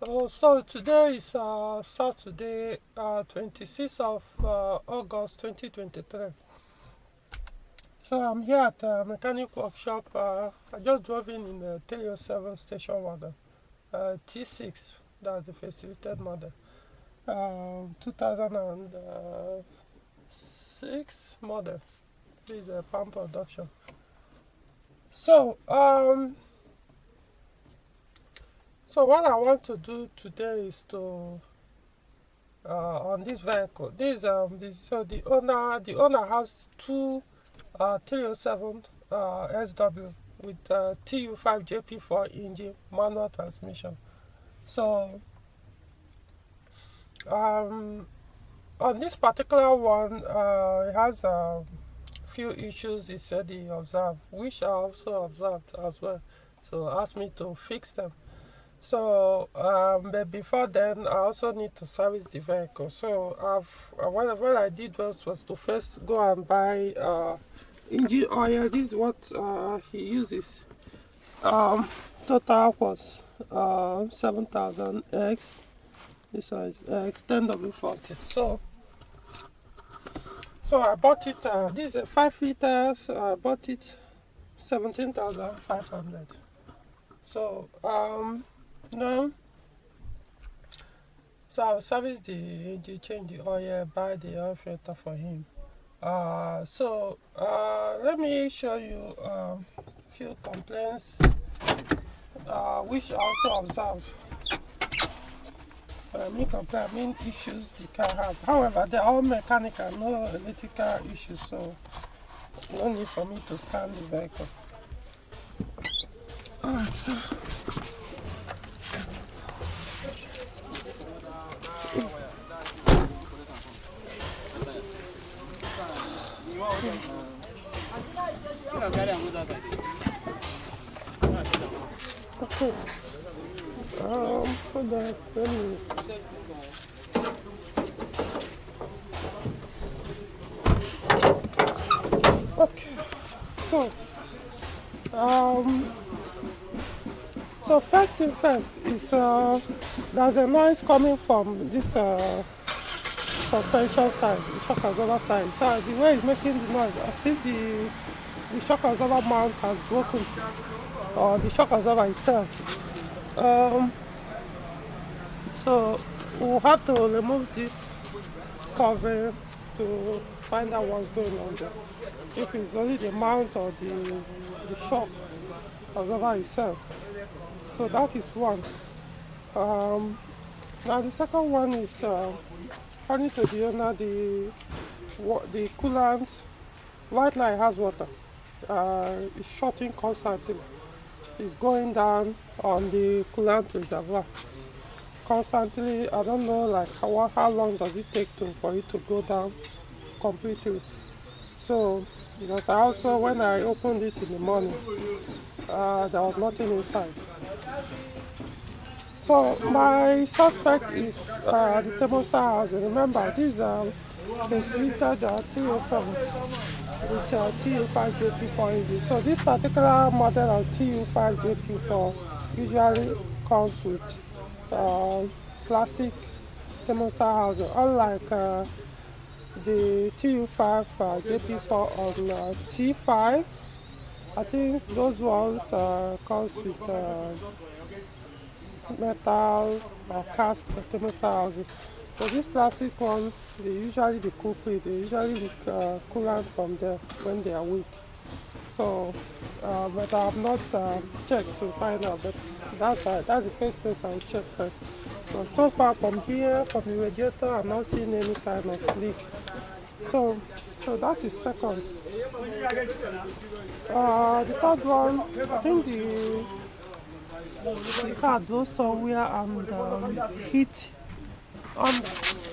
So today is Saturday, 26th of August 2023. So I'm here at mechanic workshop. I just drove in a 307 station wagon, T6. That's the facilitated model. 2006 model. This is a pump production. So so what I want to do today is to on this vehicle. So the owner has two 307 SW with TU5 JP4 engine manual transmission. So um, on this particular one, it has a few issues he said he observed, which I also observed as well. So asked me to fix them. So, but before then, I also need to service the vehicle. So, what I did was to first go and buy engine oil. This is what he uses. Total was 7,000 X. This one is X10W40. So I bought it. This is a 5 liters. I bought it 17,500. So no. So I'll service the engine, change the oil, buy the oil filter for him. Let me show you few complaints which I also observed. I mean issues the car have. However, they're all mechanical, no electrical issues, so no need for me to scan the vehicle. Alright, so okay. Hold on, let me. Okay, so um, so first thing first is there's a noise coming from this suspension side, the shock absorber side. So the way it's making the noise, as if the shock absorber mount has broken, or the shock absorber itself. So we'll have to remove this cover to find out what's going on there. If it's only the mount or the shock absorber itself. So that is one. Now the second one is according to the owner, the coolant right now it has water. It's shorting constantly. It's going down on the coolant reservoir constantly. I don't know like how long does it take for it to go down completely. So because I also when I opened it in the morning, there was nothing inside. So my suspect is the thermostat housing. Remember, this is limited 307 with TU5JP4 engine. So this particular model of TU5JP4 usually comes with plastic thermostat housing, unlike the TU5JP4 on T5. I think those ones comes with metal or cast thermostat housing. So this plastic one, they usually the culprit, they usually leak coolant from there when they are weak. So, but I have not checked to find out. But that's the first place I will check first. So far from here, from the radiator, I'm not seeing any sign of leak. So that is second. The third one, I think the car goes somewhere and hit on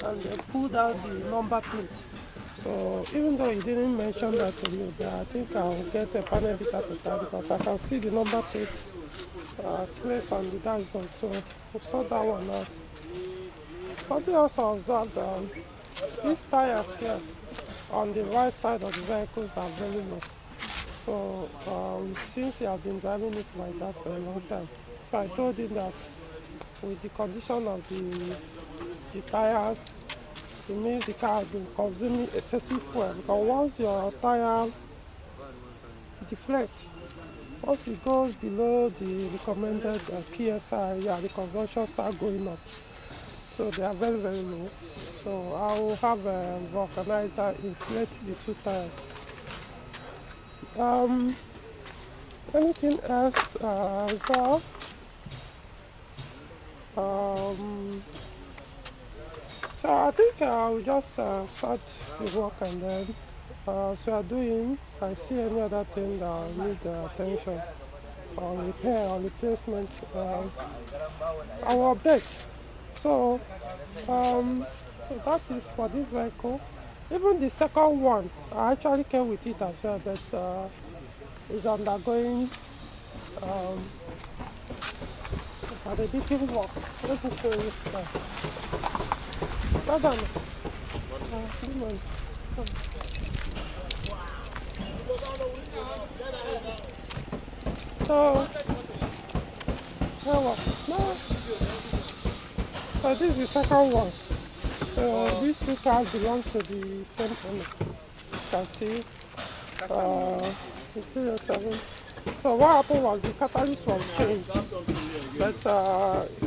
and they pulled out the number plate. So even though he didn't mention that to me, but I think I'll get a panel beater to that because I can see the number plates placed on the dashboard. So we'll sort that one out. Something else I observed, these tires here on the right side of the vehicles are very low. So since he has been driving it like that for a long time, so I told him that with the condition of the tires. It means the car has been consuming excessive fuel, because once your tire deflates, once it goes below the recommended PSI, yeah, the consumption starts going up. So they are very, very low. So I will have a vulcanizer inflate the two tires. Anything else as well? So I think I'll just start the work, and then so I doing, if I see any other thing that will need attention or repair or replacement, I will update. So, so that is for this vehicle. Even the second one, I actually came with it as well, but is undergoing the dipping work. Let me show you. Well done. Good morning. So, no. So this is the second one. These two cars belong to the same owner. You can see the 307. So what happened was the catalyst was changed, but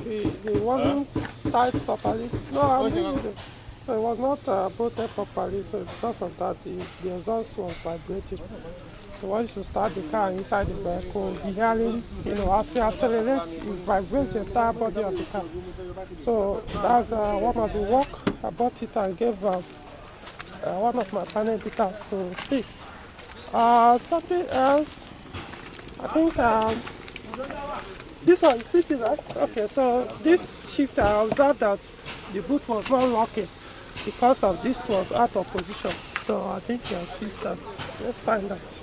it wasn't tied properly. No, I'm doing it. So it was not bolted properly, so because of that, the exhaust was vibrating. So once you start the car inside the vehicle, the hearing, as you accelerate, it vibrates the entire body of the car. So that's one of the work. I bought it and gave one of my panel beaters to fix. Something else, I think this one is fixing, right? Okay, so this shifter, I observed that the boot was not locking because of this was out of position. So I think I fixed that. Let's find out.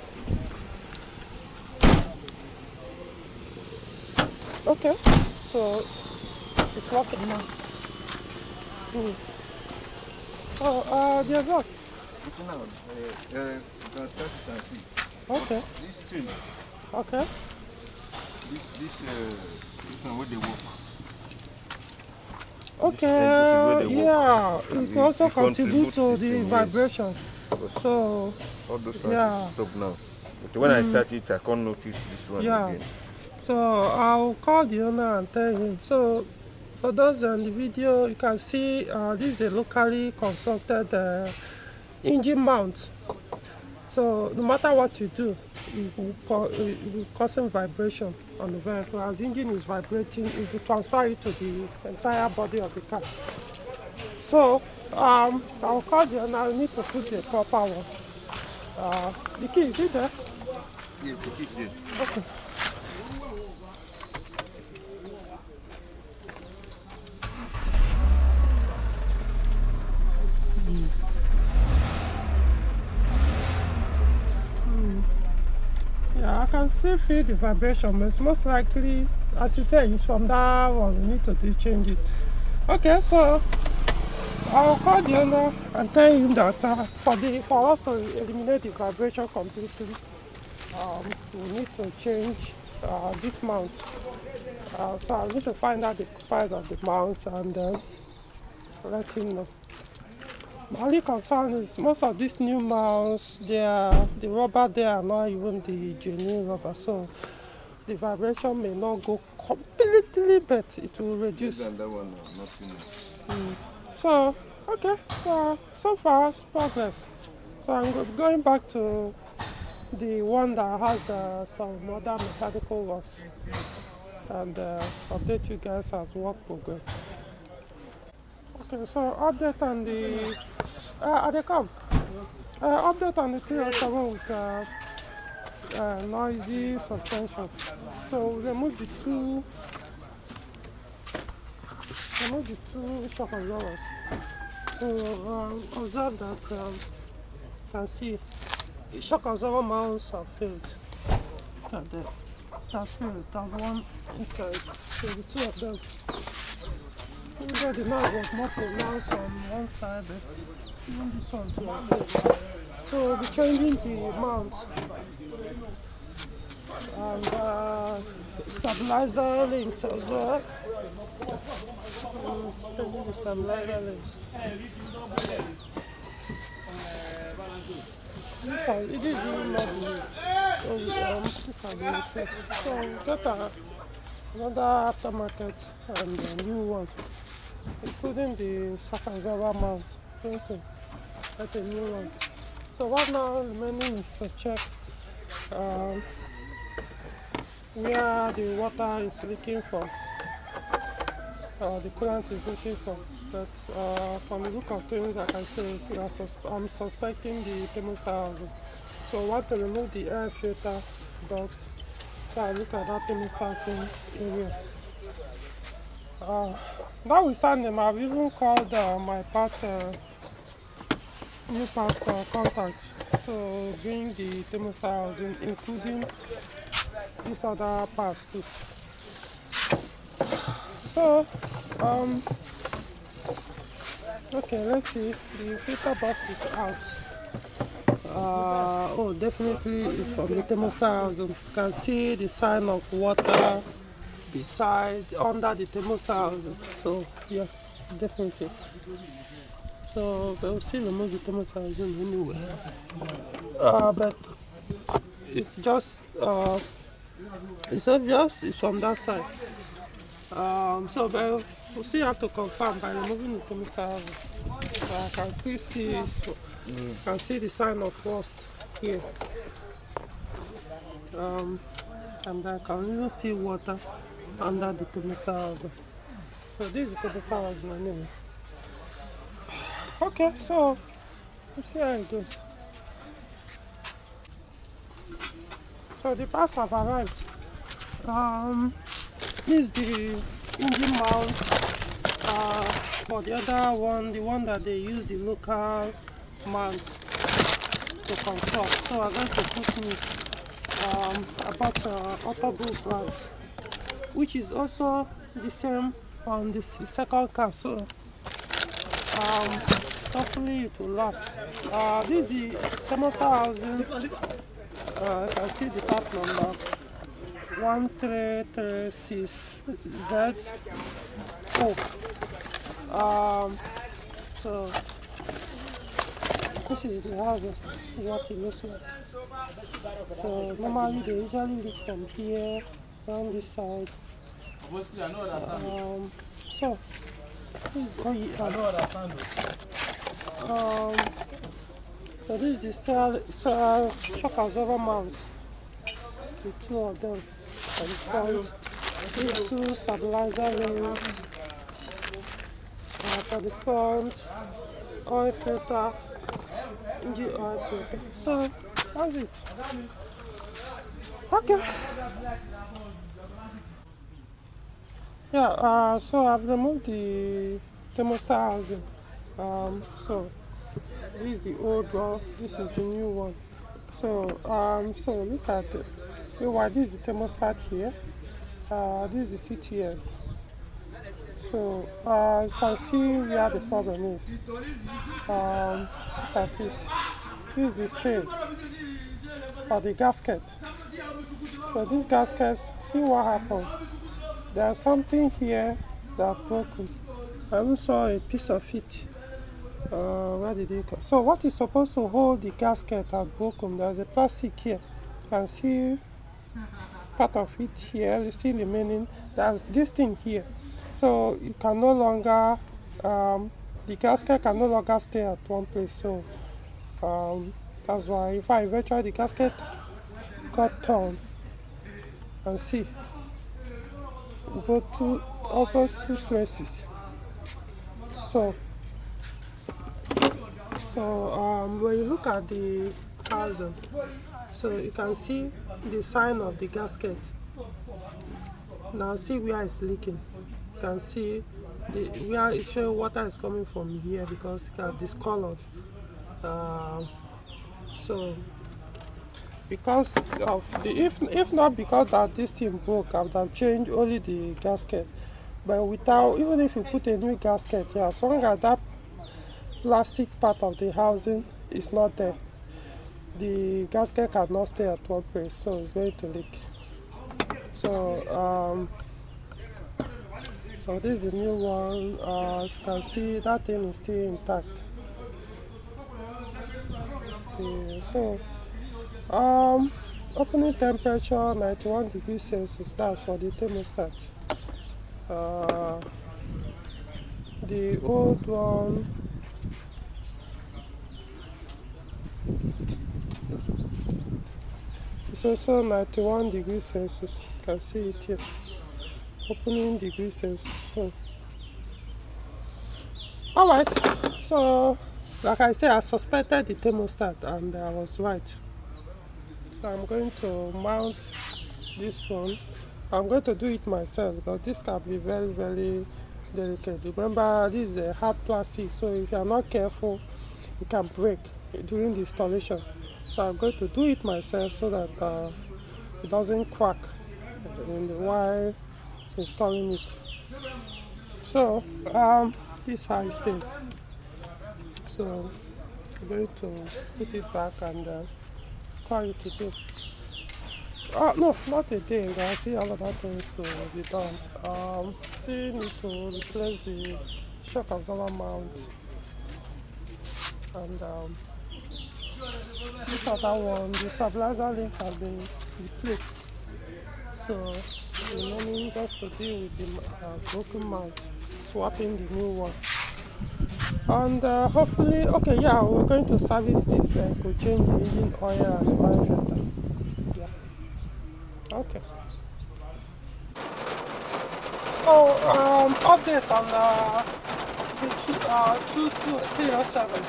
Okay, so it's working now. Oh, the exhaust. Okay. This chain. Okay. This one where they work. Okay, yeah, it can also contribute to the vibration. So, all those ones stop now. But when I start it, I can't notice this one again. So I'll call the owner and tell him. So for those on the video, you can see this is a locally consulted engine mount. So no matter what you do, it will causing vibration on the vehicle. As the engine is vibrating, it will transfer it to the entire body of the car. So I'll call the owner. I need to put the proper one. The key, is it there? Yes, the key is there. Okay. Yeah, I can still feel the vibration, but it's most likely, as you say, it's from that one. We need to change it. Okay, so I'll call the owner and tell him that for us to eliminate the vibration completely, we need to change this mount. So I need to find out the price of the mount and let him know. My only concern is most of these new mounts, the rubber there are not even the genuine rubber, so the vibration may not go completely, but it will reduce. And that one, nothing else. So, okay, so far it's progress. So I'm going back to the one that has some other mechanical works and update you guys as work progress. Okay, so update on the update on the 307 with noisy suspension. So we remove the two shock absorbers. So observe that you can see the shock absorber mounts have failed. Look at them. That failed. There's one inside. So the two of them. The noise was more pronounced on one side, but even this one too. So we'll be changing the mount. and stabilizer links as well. Changing the stabilizer links. It is really lovely. These are the replaced. So get another aftermarket and a new one, including the shock absorber mount. Going to get a new one. So what now remaining is to check where the water is leaking from, the coolant is leaking from. But from the look of things, I can say I'm suspecting the thermostat housing. So I want to remove the air filter box. So I look at that thermostat area. Notwithstanding, I've even called my new part contact to bring the thermostat housing, including this other parts too. So, okay, let's see. The filter box is out. Oh, definitely it's from the thermostat housing. You can see the sign of water under the thermostat housing. So, yeah, definitely. So, we'll still remove the thermostat housing anyway. But it's just, it's obvious it's from that side. So we'll still have to confirm by removing the thermostat housing. So I can still see, can see the sign of rust here. And I can even see water under the thermostat housing. So this is the thermostat housing anyway. Okay, so we'll see how it goes. So the parts have arrived. This is the engine mount for the other one, the one that they use the local mount to construct. So I'm going to put me about Autobus brand, which is also the same on this second car. So hopefully it will last. This is the thermostat housing. You can see the part number 1336Z. So this is the housing, what it looks like. So normally they usually look from here down this side. So this is so this is the shock absorber mounts, the two of them at the front. These two stabilizer rings for the front, oil filter, engine oil filter. So that's it. Okay. Yeah, so I've removed the thermostat housing. So this is the old one, this is the new one. So so look at it. This is the thermostat here. This is the CTS. So you can see where the problem is. Look at it. This is the same for the gasket. So these gaskets, see what happened. There's something here that broken. I even saw a piece of it. Where did it go? So what is supposed to hold the gasket has broken. There's a plastic here. You can see part of it here is still remaining. There's this thing here. So you can no longer, the gasket can no longer stay at one place. So that's why if I eventually the gasket got torn, and see, go to almost 2 places. So when you look at the housing, so you can see the sign of the gasket. Now see where it's leaking. You can see where it's showing water is coming from here because it got discolored. So because of the if not because that this thing broke, I would have changed only the gasket. But without, even if you put a new gasket here, as long as that plastic part of the housing is not there, the gasket cannot stay at one place, so it's going to leak. So so this is the new one. As you can see, that thing is still intact. So opening temperature 91 degrees Celsius, that's for the thermostat. The old one is also 91 degrees Celsius. You can see it here. Opening degrees Celsius. So, alright, so like I said, I suspected the thermostat and I was right. So I'm going to mount this one. I'm going to do it myself because this can be very, very delicate. Remember, this is a hard plastic, so if you are not careful, it can break during the installation. So I'm going to do it myself so that it doesn't crack while installing it. So this is how it stays. So I'm going to put it back and call it a day. Oh no, not a day. I see all of that things to be done. Still need to replace the shock absorber mount and this other one, the stabilizer link has been replaced. So remaining just to deal with the broken mount, swapping the new one. And hopefully, okay, yeah, we're going to service this vehicle, change the engine oil and oil filter. Yeah. Okay. So update on the 307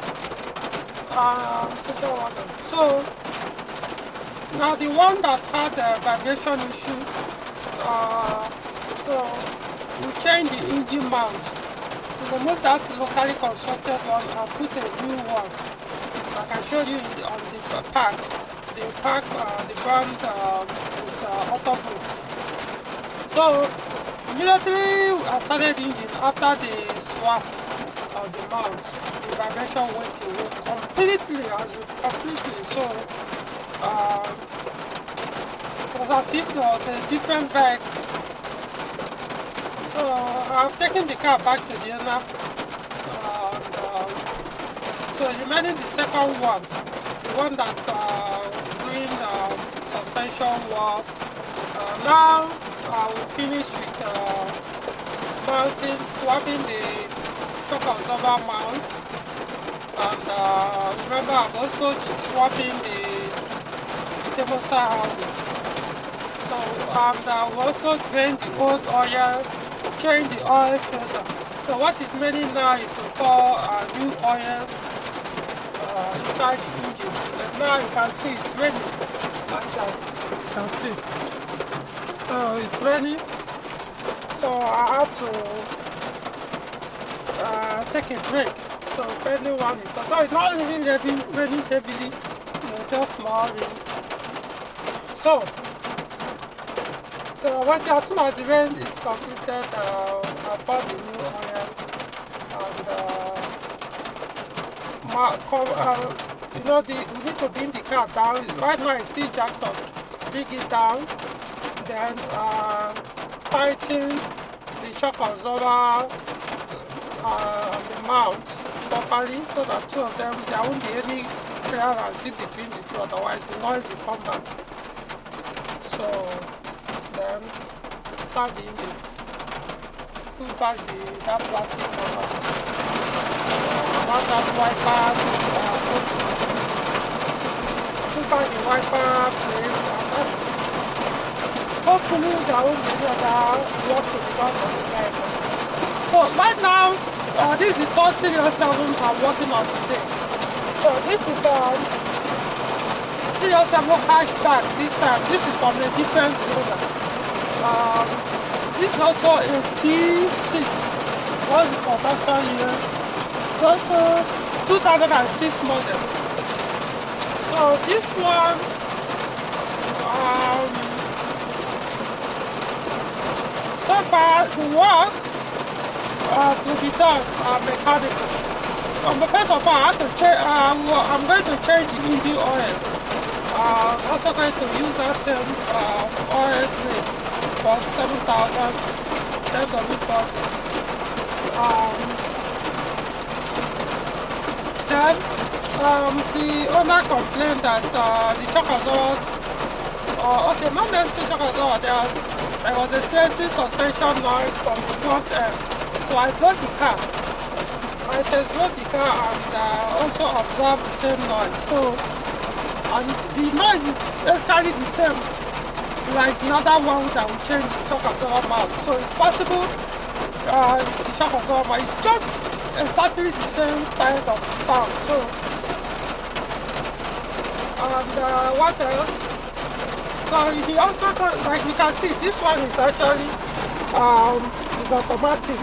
station wagon. So now the one that had a vibration issue, so we changed the engine mount. To remove that locally constructed one and put a new one. I can show you on the pack. The pack, the brand is Autoblue. So immediately I started the engine after the swap of the mount. The vibration went away completely. So it was as if there was a different vehicle. So I've taken the car back to the owner. So remaining the second one, the one that doing suspension work. Now we finish with swapping the shock absorber mount. And remember, I'm also swapping the thermostat housing. So we also drain the old oil, change the oil filter. So what is remaining now is to pour new oil inside the engine. And now you can see it's ready. Actually, you can see. So it's ready. So I have to take a break. So pending one is so it's not really raining heavily, just small rain. So as soon as the rain is completed, I pour the new oil and we need to bring the car down. Right now it's still jacked up. Bring it down, then tighten the shock absorber the mount properly so that two of them, there won't be any clearance between the two, otherwise the noise will come back. So then start the engine. Put back that plastic cover. About that wiper, put back the wiper plate, and hopefully there won't be any other work to be done on the vehicle. So right now, this is the third 307 I'm working on today. So this is 307 hatchback this time. This is from a different owner. This is also a T6. What's the production year? It's also 2006 model. So this one, so far the work to be done mechanical. but first of all, I have to change. I'm going to change the engine oil. I'm also going to use that same oil plate for 7,000 10W40. Then the owner complained that the shock absorbers, okay, not necessarily shock absorber, there was expensive suspension noise from the front end. So I drove the car. I test drove the car and also observed the same noise. So, and the noise is basically the same like the other one that we changed the shock absorber mount. So it's possible it's the shock absorber. It's just exactly the same kind of sound. So, and what else? So he also, like you can see, this one is actually is automatic.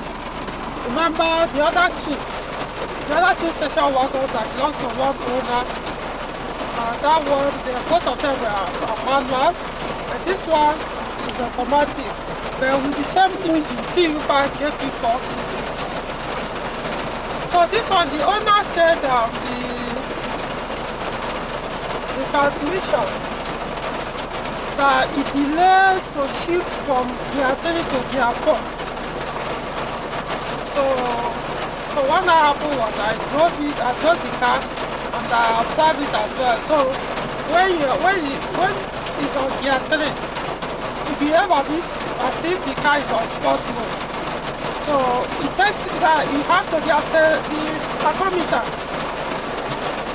Remember the other two session wagons that belong to one owner, that one, both of them are manual, and this one is automatic, but with the same engine, TU5 JP4. So this one, the owner said the transmission, that it delays to shift from gear 3 to gear 4. So what happened was I drove the car and I observed it as well. So when it's on gear 3, it behaves as if the car is on sports mode. So it takes that you have to just say the tachometer.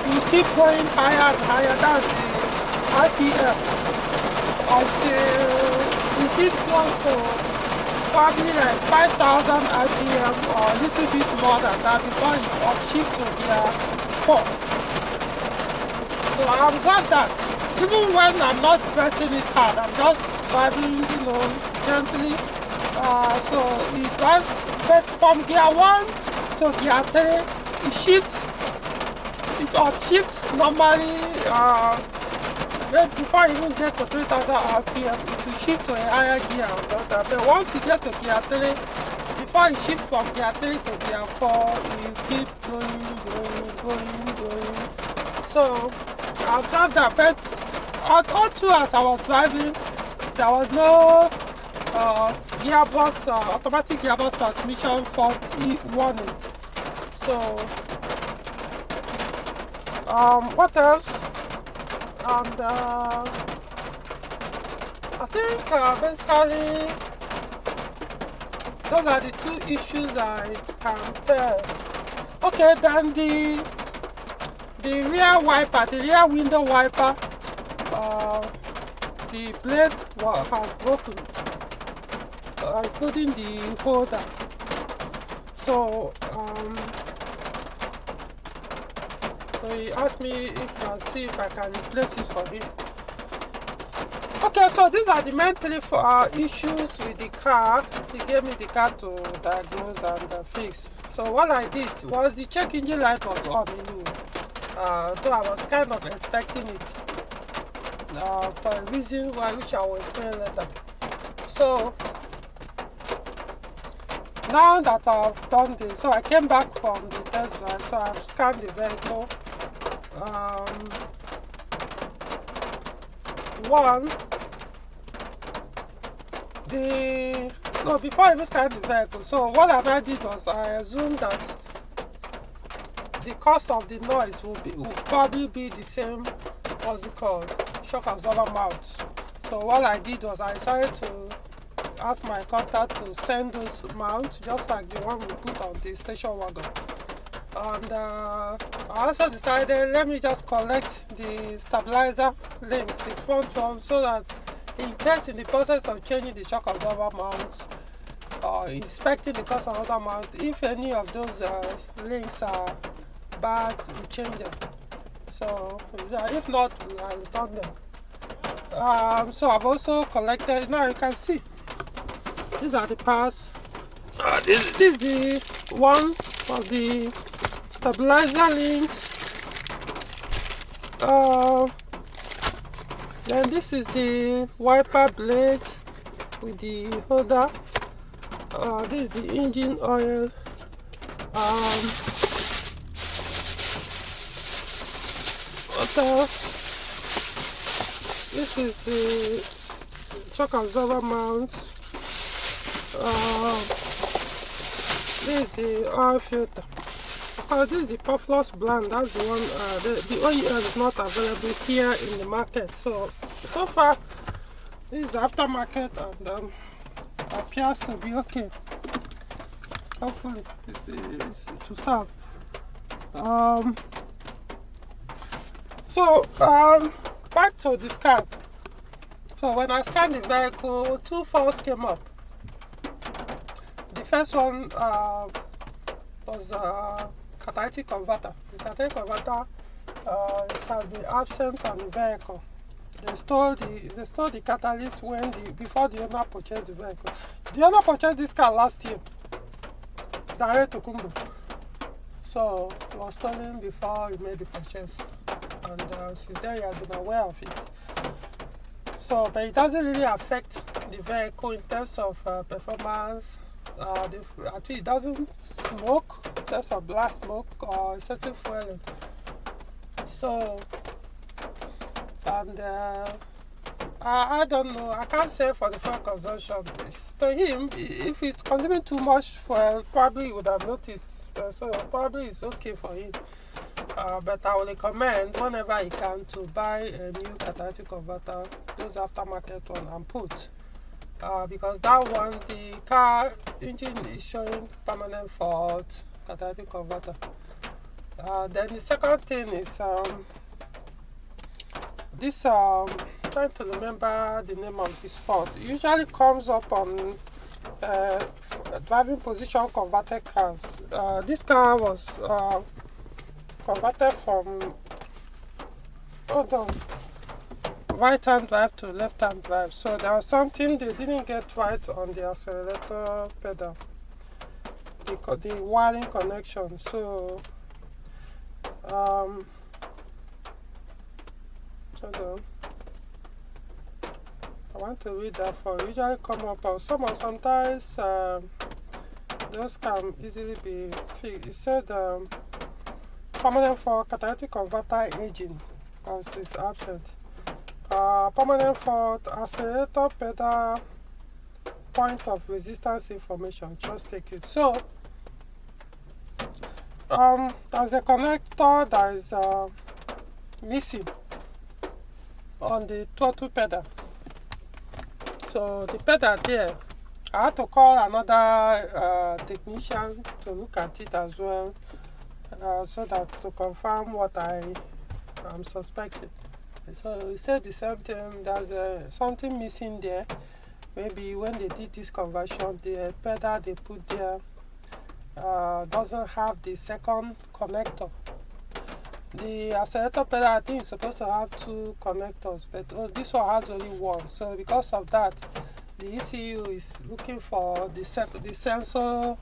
You keep going higher and higher. That's the RPM until you get close to probably like 5,000 RPM or a little bit more than that before you upshift to gear 4. So I observed that even when I'm not pressing it hard, I'm just driving, gently. So it drives, but from gear 1 to gear 3, it shifts. It upshifts normally. Before you even get to 3,000 RPM, it will shift to a higher gear. But once you get to gear 3, before you shift from gear 3 to gear 4, you keep going. So I observed that, but all through as I was driving, there was no gearbox, automatic gearbox transmission fault warning. So what else? And I think basically those are the two issues I can tell. Okay, then the rear wiper, the rear window wiper, the blade has broken, including the holder. So so he asked me if I'll see if I can replace it for him. Okay, so these are the main three issues with the car. He gave me the car to diagnose and fix. So what I did was the check engine light was on anyway. Though I was kind of expecting it for a reason which I will explain later. So now that I've done this, so I came back from the test drive, so I've scanned the vehicle. Before I even started the vehicle, so what I did was I assumed that the cost of the noise will probably be the same, what's it called, shock absorber mount. So what I did was I decided to ask my contact to send those mounts, just like the one we put on the station wagon. And I also decided, let me just collect the stabilizer links, the front one, so that in case in the process of changing the shock absorber mounts or inspecting the shock absorber mount, if any of those links are bad, we change them. So if not, I'll return them. So I've also collected, now you can see, these are the parts. This is the one for the stabilizer links. Then this is the wiper blades with the holder. This is the engine oil. filters. This is the shock absorber mount. This is the oil filter. This is the Puffloss brand. That's the one. The OEM is not available here in the market. So far, this is aftermarket and appears to be okay. Hopefully, it's to serve. Back to the scan. So when I scanned the vehicle, 2 faults came up. The first one was catalytic converter. The catalytic converter has been absent on the vehicle. They stole the catalyst before the owner purchased the vehicle. The owner purchased this car last year, direct to Kumbu. So it was stolen before he made the purchase, and since then he has been aware of it. So, but it doesn't really affect the vehicle in terms of performance. It doesn't smoke in terms of black smoke or excessive fueling. So, and I don't know. I can't say for the fuel consumption. To him, if he's consuming too much fuel, probably he would have noticed. So probably it's okay for him. But I would recommend whenever he can to buy a new catalytic converter, those aftermarket one, and put. Because that one, the car engine is showing permanent fault, catalytic converter. Then the second thing is this. Trying to remember the name of this fault. It usually comes up on driving position converted cars. This car was converted from right-hand drive to left-hand drive. So there was something they didn't get right on the accelerator pedal, the wiring connection. So hold on. I want to read that for you. Usually come up on sometimes those can easily be fixed. It said permanent for catalytic converter aging because it's absent. Permanent for accelerator pedal point of resistance information, just circuit. So there's a connector that is missing on the throttle pedal. So the pedal there, I had to call another technician to look at it as well, so that to confirm what I am suspecting. So he said the same thing. There's something missing there. Maybe when they did this conversion, the pedal they put there doesn't have the second connector. The accelerator pedal, I think, is supposed to have 2 connectors, but this one has only 1. So because of that, the ECU is looking for the sensor,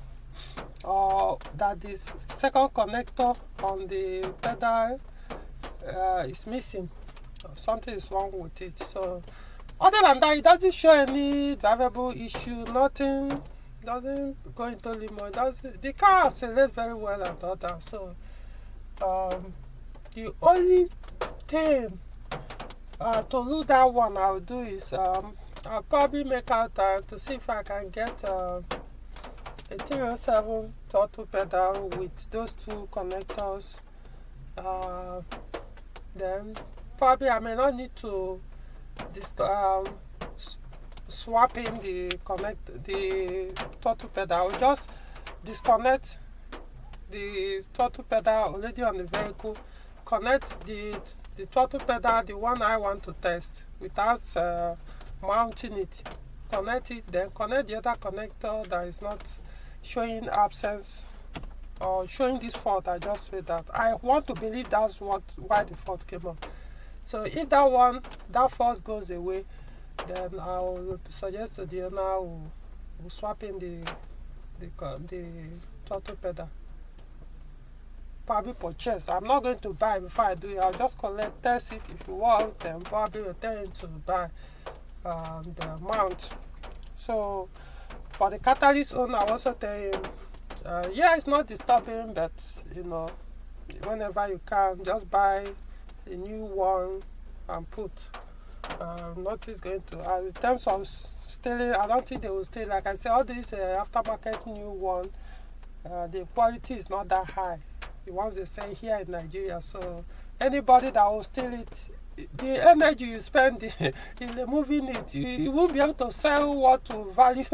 or that this second connector on the pedal is missing. Something is wrong with it. So other than that, it doesn't show any drivable issue. Nothing. Doesn't go into limo. The car accelerates very well and all that. So the only thing to do that one I'll do is I'll probably make out time to see if I can get a 307 throttle pedal with those 2 connectors. Then probably I may not need to swap in the throttle pedal. I'll just disconnect the throttle pedal already on the vehicle, connect the throttle pedal, the one I want to test, without mounting it. Connect it, then connect the other connector that is not showing absence or showing this fault I just read that. I want to believe that's why the fault came up. So if that fault goes away, then I will suggest to the owner will swap in the throttle pedal. Probably purchase. I'm not going to buy before I do it. I'll just collect, test it. If it works, then probably will tell him to buy the mount. So for the catalyst owner, I also tell him, yeah, it's not disturbing, but whenever you can, just buy the new one and put. Nothing's going to, in terms of stealing, I don't think they will steal. Like I said, all these aftermarket new one, the quality is not that high, the ones they say here in Nigeria. So anybody that will steal it, the energy you spend in removing it, you won't be able to sell what to value,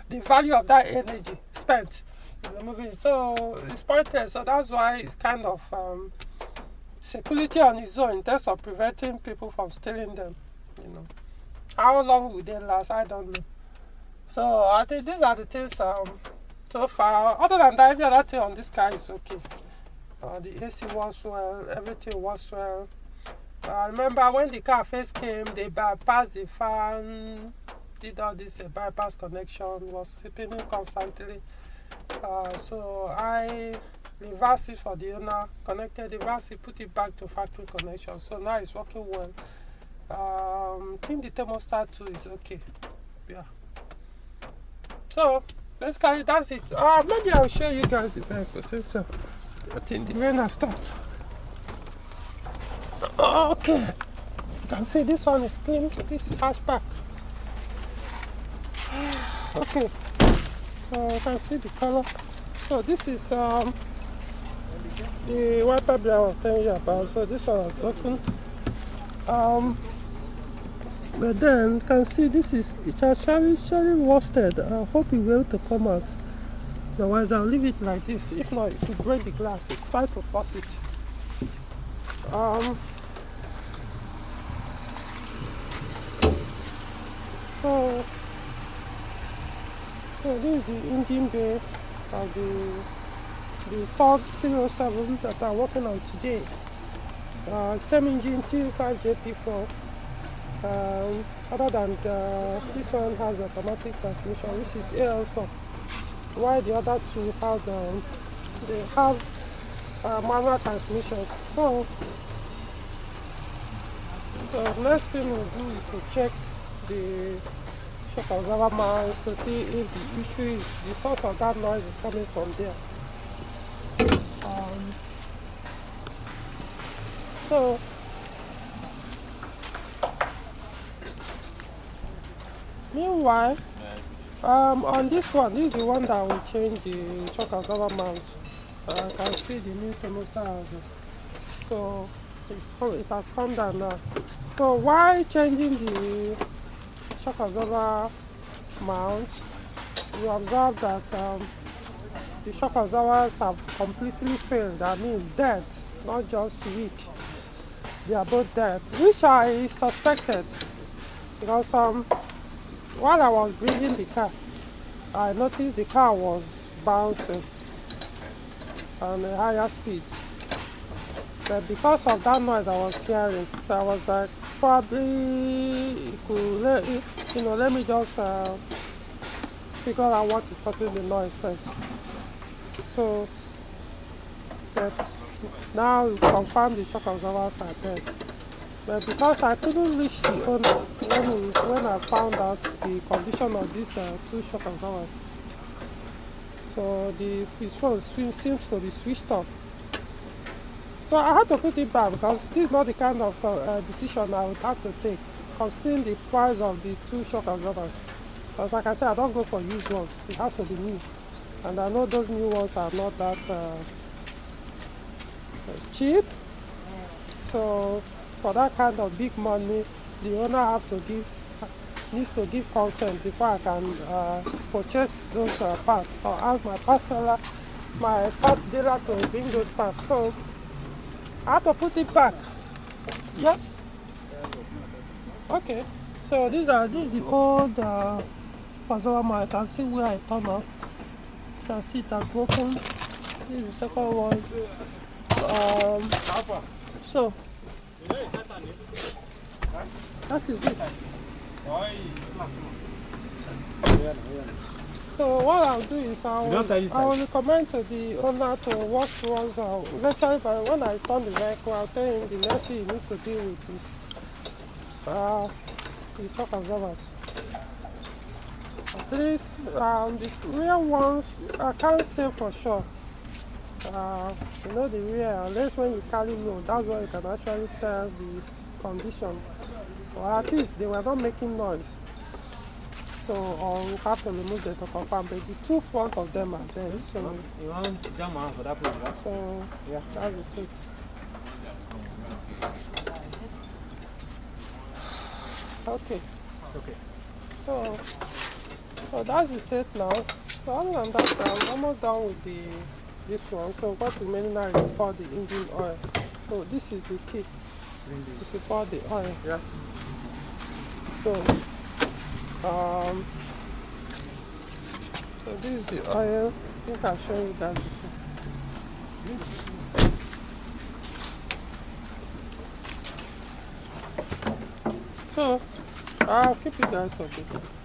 the value of that energy spent in removing it. So it's pointless. So that's why it's kind of security on its own in terms of preventing people from stealing them. How long will they last? I don't know. So I think these are the things so far. Other than that, every other thing on this car is okay. The AC works well, everything works well. I remember when the car first came, they bypassed the fan, did all this bypass connection, was spinning constantly. So I reversed it for the owner, connected the reverse it, put it back to factory connection. So now it's working well. I think the thermostat too is okay. Yeah. So basically that's it. Maybe I'll show you guys the vehicle since I think the rain has stopped. Okay. You can see this one is clean. This is hatchback. Okay. So you can see the color. So this is the wiper blade I was telling you about. So this one was broken. But then you can see this is actually rusted. I hope it will to come out. Otherwise I'll leave it like this. If not, it will break the glass. Try to force it. So this is the engine bay of the Ford Stereo 7 that I'm working on today. Same engine T5JP4. Other than this one has automatic transmission, which is AL4, while the other two have they have manual transmission. So the next thing we'll do is to check the shock absorber mounts to see if the issue is the source of that noise is coming from there. So meanwhile, on this one, this is the one that will change the shock absorber mounts. I can see the new thermostat. So it has come down now. So while changing the shock absorber mount, you observe that the shock absorbers have completely failed. I mean dead, not just weak. They are both dead, which I suspected because while I was bringing the car, I noticed the car was bouncing on a higher speed. But because of that noise I was hearing, so I was like, probably it could let me just figure out what is causing the noise first. So but now we confirm the shock absorbers are dead. But because I couldn't reach the owner when I found out the condition of these two shock absorbers, so his phone seems to be switched off. So I had to put it back because this is not the kind of decision I would have to take, considering the price of the two shock absorbers. Because like I said, I don't go for used ones. It has to be new. And I know those new ones are not that cheap. So for that kind of big money, the owner needs to give consent before I can purchase those parts, or ask my parts dealer to bring those parts. So I have to put it back. Yes. Okay. So this is the old absorber mount. I can see where I turn off. You can see it has broken. This is the second one. So that is it. So what I'll do is I will recommend to the owner to wash once out. Eventually, but when I turn the vehicle, I'll tell him the next thing he needs to deal with is the shock absorbers. At least the real ones, I can't say for sure. You know the rear, unless when you carry load, that's why you can actually tell the condition. Or at least they were not making noise. So, or we have to remove them to confirm. But the two front of them are there. So, You want jam on for that place, right? so Yeah. that's it. Okay. It's okay. So that's the state now. So other than that, I'm almost done with this one. So what remaining now is pour the engine oil. So this is the key. Is to pour the oil. Yeah. So so this is the oil. I think I've shown you that before. So I'll keep you guys updated.